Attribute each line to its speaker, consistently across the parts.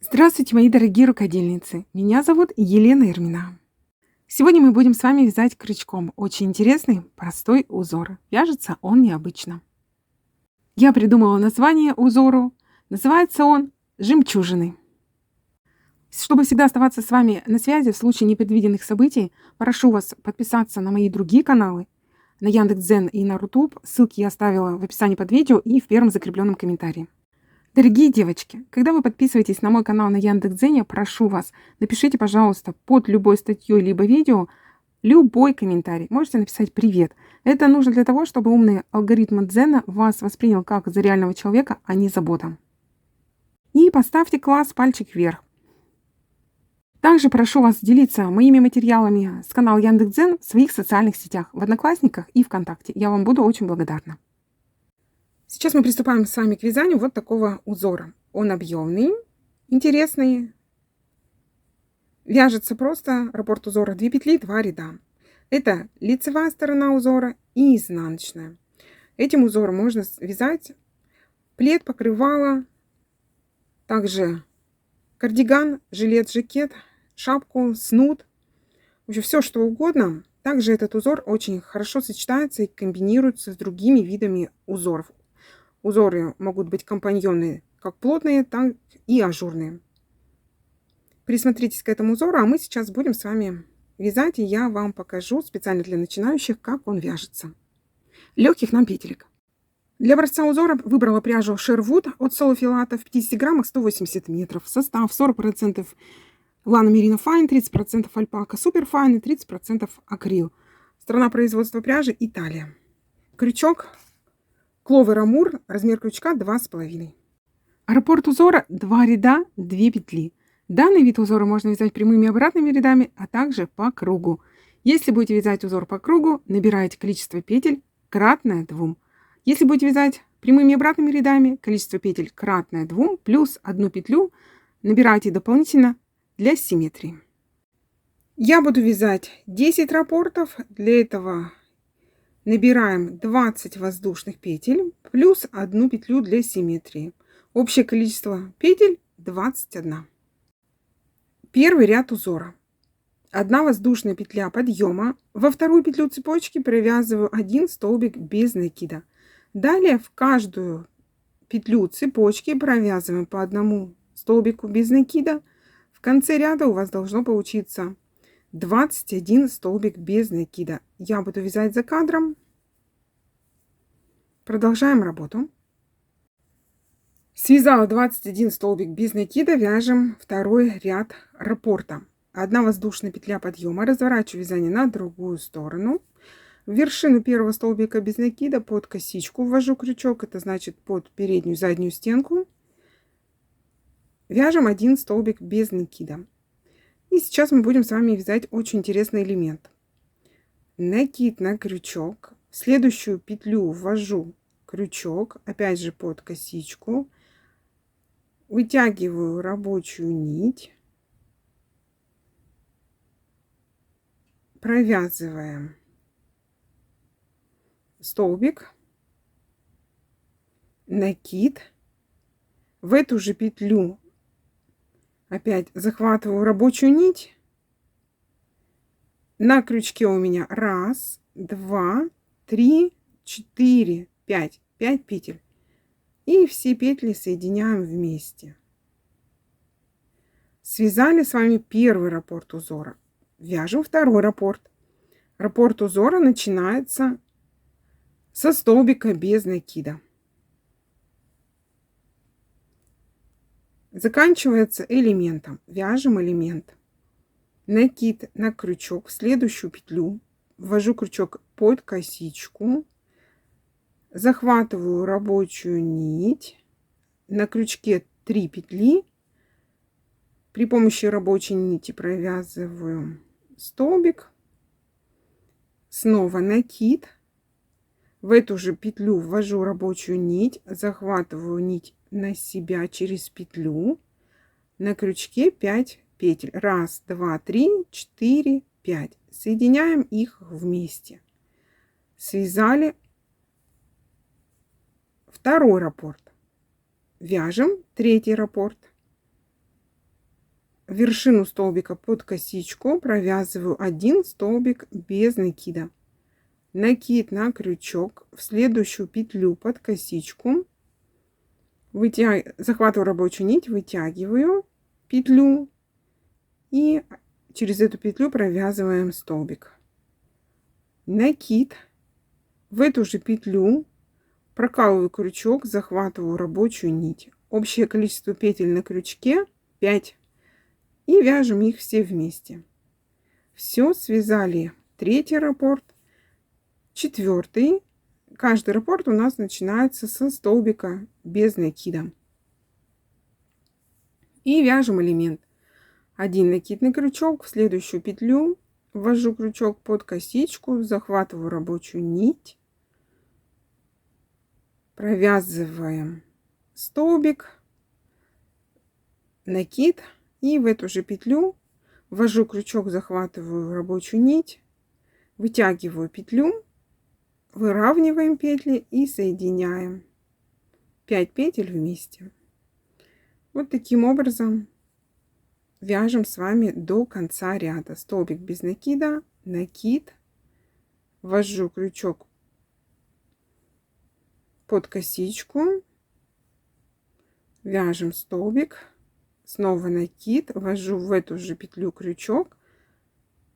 Speaker 1: Здравствуйте, мои дорогие рукодельницы! Меня зовут Елена Ирмина. Сегодня мы будем с вами вязать крючком очень интересный, простой узор. Вяжется он необычно. Я придумала название узору. Называется он «Жемчужины». Чтобы всегда оставаться с вами на связи в случае непредвиденных событий, прошу вас подписаться на мои другие каналы, на Яндекс.Дзен и на Рутуб. Ссылки я оставила в описании под видео и в первом закрепленном комментарии. Дорогие девочки, когда вы подписываетесь на мой канал на Яндекс.Дзене, прошу вас, напишите, пожалуйста, под любой статьей либо видео любой комментарий. Можете написать «Привет». Это нужно для того, чтобы умный алгоритм Дзена вас воспринял как за реального человека, а не за бота. И поставьте класс пальчик вверх. Также прошу вас делиться моими материалами с канала Яндекс.Дзен в своих социальных сетях, в Одноклассниках и ВКонтакте. Я вам буду очень благодарна. Сейчас мы приступаем с вами к вязанию вот такого узора. Он объемный, интересный. Вяжется просто раппорт узора 2 петли, 2 ряда. Это лицевая сторона узора и изнаночная. Этим узором можно вязать плед, покрывало, также кардиган, жилет, жакет, шапку, снуд. В общем, все что угодно. Также этот узор очень хорошо сочетается и комбинируется с другими видами узоров. Узоры могут быть компаньоны как плотные, так и ажурные. Присмотритесь к этому узору, а мы сейчас будем с вами вязать, и я вам покажу специально для начинающих, как он вяжется. Легких нам петелек. Для образца узора выбрала пряжу Sherwood от Solo Filato в 50 граммах 180 метров. Состав 40% Lana Merino Fine, 30% альпака Super Fine и 30% акрил. Страна производства пряжи Италия. Крючок Clover Amour, размер крючка 2,5. Раппорт узора 2 ряда, 2 петли. Данный вид узора можно вязать прямыми и обратными рядами, а также по кругу. Если будете вязать узор по кругу, набираете количество петель кратное 2. Если будете вязать прямыми и обратными рядами, количество петель кратное 2 плюс 1 петлю набираете дополнительно для симметрии. Я буду вязать 10 раппортов. Для этого набираем 20 воздушных петель плюс 1 петлю для симметрии. Общее количество петель 21. Первый ряд узора. 1 воздушная петля подъема. Во вторую петлю цепочки провязываю 1 столбик без накида. Далее в каждую петлю цепочки провязываем по 1 столбику без накида. В конце ряда у вас должно получиться 21 столбик без накида. Я буду вязать за кадром. Продолжаем работу. Связала 21 столбик без накида, вяжем второй ряд раппорта. 1 воздушная петля подъема, разворачиваю вязание на другую сторону. В вершину первого столбика без накида под косичку ввожу крючок, это значит под переднюю заднюю стенку. Вяжем 1 столбик без накида. И сейчас мы будем с вами вязать очень интересный элемент. Накид на крючок. В следующую петлю ввожу крючок, опять же под косичку. Вытягиваю рабочую нить. Провязываем столбик. Накид. В эту же петлю опять захватываю рабочую нить. На крючке у меня 1, 2, 3, 4, 5. 5 петель. И все петли соединяем вместе. Связали с вами первый раппорт узора. Вяжем второй раппорт. Раппорт узора начинается со столбика без накида. Заканчивается элементом. Вяжем элемент. Накид на крючок. В следующую петлю ввожу крючок под косичку. Захватываю рабочую нить. На крючке 3 петли. При помощи рабочей нити провязываю столбик. Снова накид. В эту же петлю ввожу рабочую нить. Захватываю нить на себя через петлю. На крючке 5 петель. 1, 2, 3, 4, 5. Соединяем их вместе. Связали второй раппорт. Вяжем третий раппорт. вершину столбика под косичку провязываю 1 столбик без накида. Накид на крючок, в следующую петлю под косичку, захватываю рабочую нить, вытягиваю петлю и через эту петлю провязываем столбик. Накид, в эту же петлю прокалываю крючок, захватываю рабочую нить. Общее количество петель на крючке 5. И вяжем их все вместе. Все, связали 3-й раппорт, 4-й. Каждый раппорт у нас начинается со столбика без накида. И вяжем элемент. 1 накидный крючок, в следующую петлю ввожу крючок под косичку, захватываю рабочую нить, провязываем столбик, накид, и в эту же петлю ввожу крючок, захватываю рабочую нить, вытягиваю петлю, выравниваем петли и соединяем 5 петель вместе. Вот таким образом вяжем с вами до конца ряда. Столбик без накида, накид, ввожу крючок под косичку, вяжем столбик, снова накид, ввожу в эту же петлю крючок,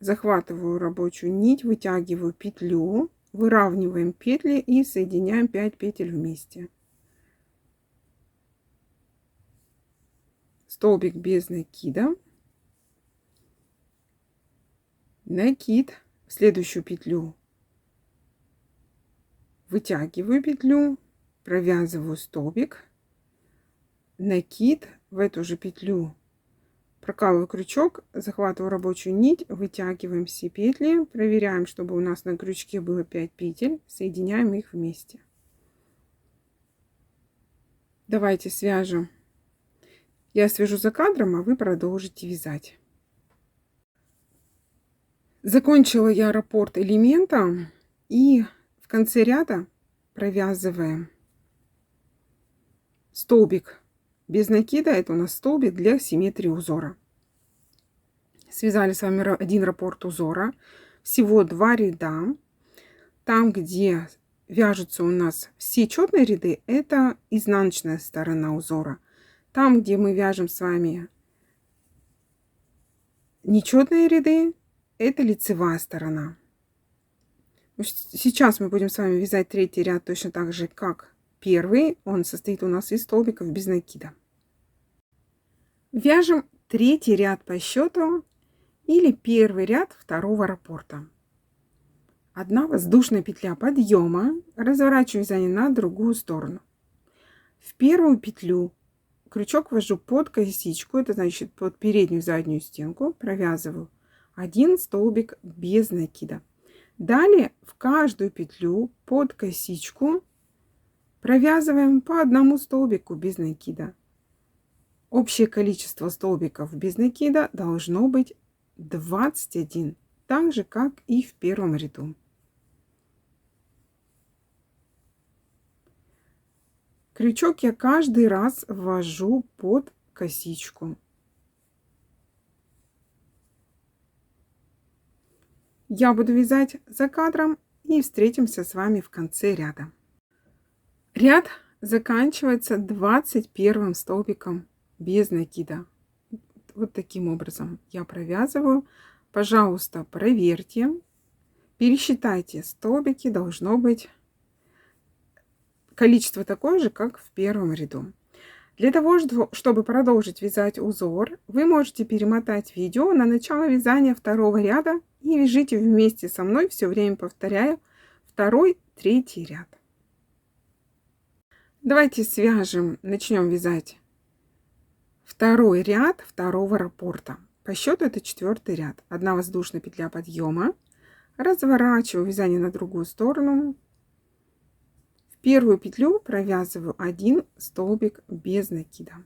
Speaker 1: захватываю рабочую нить, вытягиваю петлю, выравниваем петли и соединяем 5 петель вместе. Столбик без накида, накид, в следующую петлю вытягиваю петлю, провязываю столбик, накид, в эту же петлю прокалываю крючок, захватываю рабочую нить, вытягиваем все петли, проверяем, чтобы у нас на крючке было 5 петель, соединяем их вместе. Давайте свяжем. Я свяжу за кадром, а вы продолжите вязать. Закончила я раппорт элемента, и в конце ряда провязываем столбик без накида. Это у нас столбик для симметрии узора. Связали с вами 1 раппорт узора, всего 2 ряда. Там, где вяжутся у нас все четные ряды, это изнаночная сторона узора. Там, где мы вяжем с вами нечетные ряды, это лицевая сторона. Сейчас мы будем с вами вязать 3-й ряд точно так же, как 1-й. Он состоит у нас из столбиков без накида. Вяжем 3-й ряд по счету или 1-й ряд 2-го раппорта. 1 воздушная петля подъема, разворачиваю вязание на другую сторону. В 1-ю петлю крючок ввожу под косичку, это значит под переднюю заднюю стенку, провязываю 1 столбик без накида. Далее в каждую петлю под косичку провязываем по 1 столбику без накида. Общее количество столбиков без накида должно быть 21, так же как и в 1-м ряду. Крючок я каждый раз ввожу под косичку. Я буду вязать за кадром и встретимся с вами в конце ряда. Ряд заканчивается 21 столбиком без накида. Вот таким образом я провязываю. Пожалуйста, проверьте, пересчитайте столбики, должно быть количество такое же, как в 1-м ряду. Для того, чтобы продолжить вязать узор, вы можете перемотать видео на начало вязания 2-го ряда и вяжите вместе со мной, все время повторяю, 2-й, 3-й ряд. Давайте свяжем, начнем вязать 2-й ряд 2-го раппорта. По счету это 4-й ряд. 1 воздушная петля подъема, разворачиваю вязание на другую сторону. В 1-ю петлю провязываю 1 столбик без накида.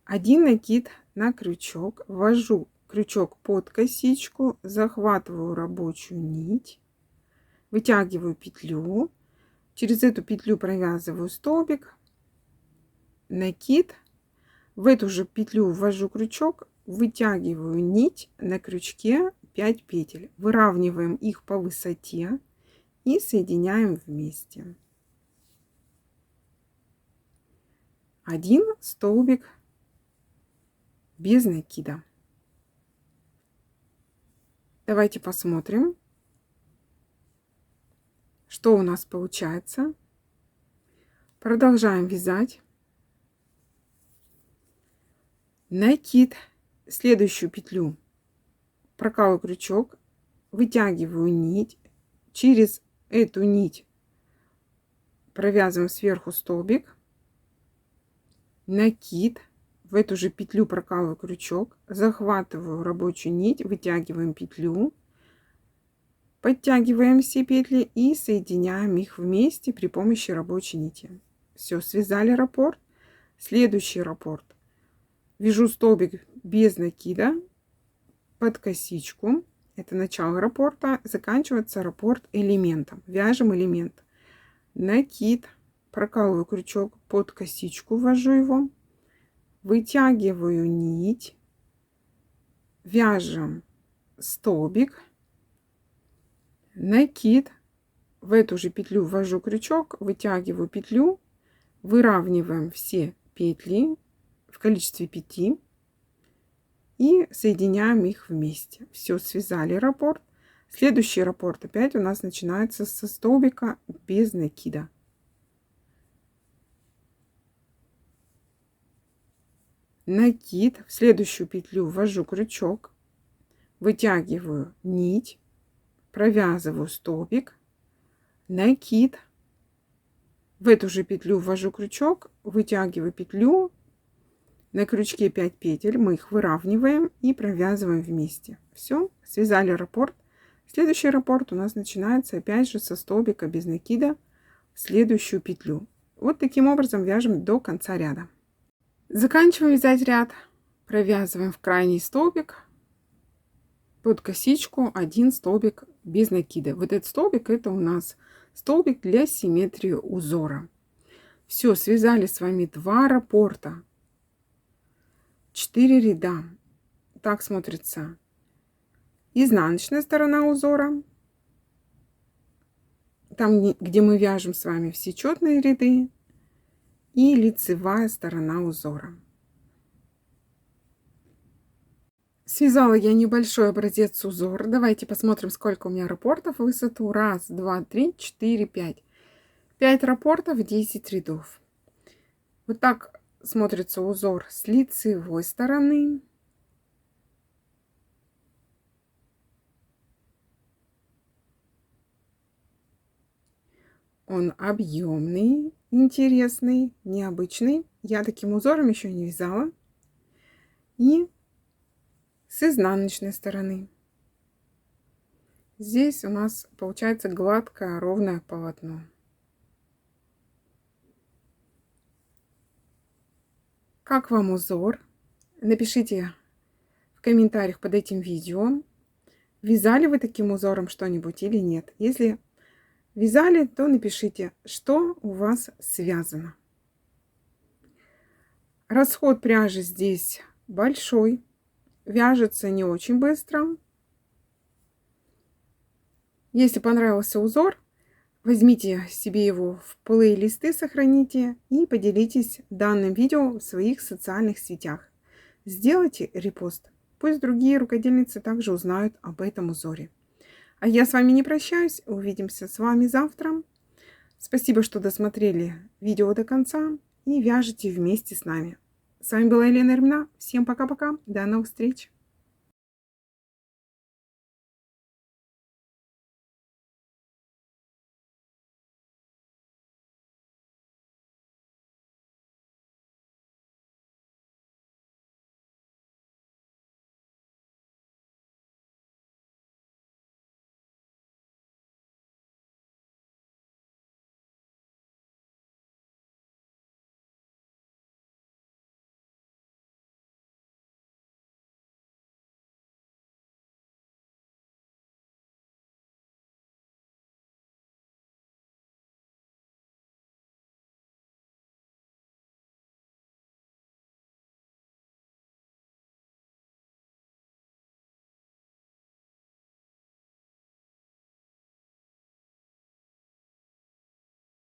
Speaker 1: 1 накид на крючок, ввожу крючок под косичку, захватываю рабочую нить, вытягиваю петлю, через эту петлю провязываю столбик, накид, В эту же петлю ввожу крючок, вытягиваю нить на крючке 5 петель. Выравниваем их по высоте и соединяем вместе. Один столбик без накида. Давайте посмотрим, что у нас получается. Продолжаем вязать. Накид, следующую петлю прокалываю крючок, вытягиваю нить, через эту нить провязываем сверху столбик, накид, в эту же петлю прокалываю крючок, захватываю рабочую нить, вытягиваем петлю, подтягиваем все петли и соединяем их вместе при помощи рабочей нити. Все, связали раппорт. Следующий раппорт. Вяжу столбик без накида под косичку. Это начало раппорта. Заканчивается раппорт элементом. Вяжем элемент. Накид. Прокалываю крючок под косичку. Ввожу его. Вытягиваю нить. Вяжем столбик. Накид. В эту же петлю ввожу крючок. Вытягиваю петлю. Выравниваем все петли в количестве 5 и соединяем их вместе. Все, связали раппорт. Следующий раппорт опять у нас начинается со столбика без накида. Накид, в следующую петлю ввожу крючок, вытягиваю нить, провязываю столбик, накид, в эту же петлю ввожу крючок, вытягиваю петлю, на крючке 5 петель, мы их выравниваем и провязываем вместе. Все, связали раппорт. Следующий раппорт у нас начинается опять же со столбика без накида в следующую петлю. Вот таким образом вяжем до конца ряда. Заканчиваем вязать ряд, провязываем в крайний столбик под косичку 1 столбик без накида. Вот этот столбик это у нас столбик для симметрии узора. Все, связали с вами 2 раппорта, 4 ряда. Так смотрится изнаночная сторона узора, там где мы вяжем с вами все четные ряды, и лицевая сторона узора. Связала я небольшой образец узора. Давайте посмотрим, сколько у меня раппортов в высоту. 1, 2, 3, 4, 5. 5 раппортов, 10 рядов. Вот так смотрится узор с лицевой стороны. Он объемный, интересный, необычный. Я таким узором еще не вязала. И с изнаночной стороны. Здесь у нас получается гладкое, ровное полотно. Как вам узор? Напишите в комментариях под этим видео, вязали вы таким узором что-нибудь или нет. Если вязали, то напишите, что у вас связано. Расход пряжи здесь большой. Вяжется не очень быстро. Если понравился узор, возьмите себе его в плейлисты, сохраните и поделитесь данным видео в своих социальных сетях. Сделайте репост. Пусть другие рукодельницы также узнают об этом узоре. А я с вами не прощаюсь. Увидимся с вами завтра. Спасибо, что досмотрели видео до конца и вяжите вместе с нами. С вами была Елена Ильина. Всем пока-пока. До новых встреч.